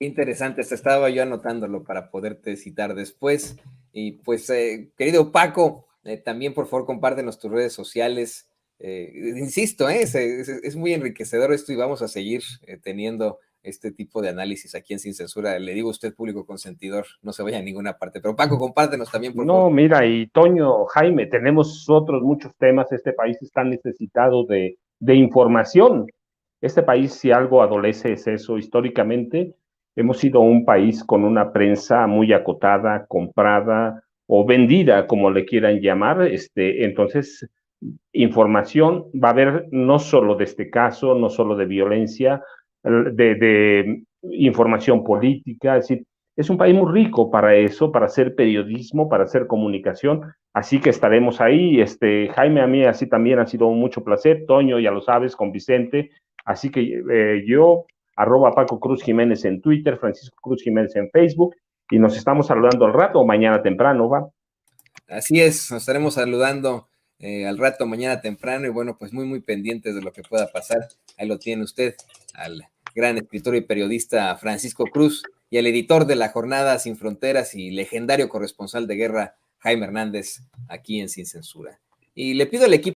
Interesante, estaba yo anotándolo para poderte citar después. Y pues, querido Paco, también por favor compártenos tus redes sociales. Insisto, es muy enriquecedor esto y vamos a seguir teniendo este tipo de análisis aquí en Sin Censura. Le digo a usted, público consentidor, no se vaya a ninguna parte. Pero Paco, compártenos también, por favor. No, mira, y Toño, Jaime, tenemos otros muchos temas. Este país está necesitado de información. Este país, si algo adolece, es eso. Históricamente, hemos sido un país con una prensa muy acotada, comprada o vendida, como le quieran llamar. Entonces, información va a haber no solo de este caso, no solo de violencia, de información política, es decir, es un país muy rico para eso, para hacer periodismo, para hacer comunicación, así que estaremos ahí. Jaime, a mí así también ha sido mucho placer, Toño, ya lo sabes, con Vicente, así que yo, @Paco Cruz Jiménez en Twitter, Francisco Cruz Jiménez en Facebook, y nos estamos saludando al rato o mañana temprano, ¿va? Así es, nos estaremos saludando al rato, mañana temprano, y bueno, pues muy, muy pendientes de lo que pueda pasar. Ahí lo tiene usted, al gran escritor y periodista Francisco Cruz, y al editor de La Jornada Sin Fronteras y legendario corresponsal de guerra, Jaime Hernández, aquí en Sin Censura. Y le pido al equipo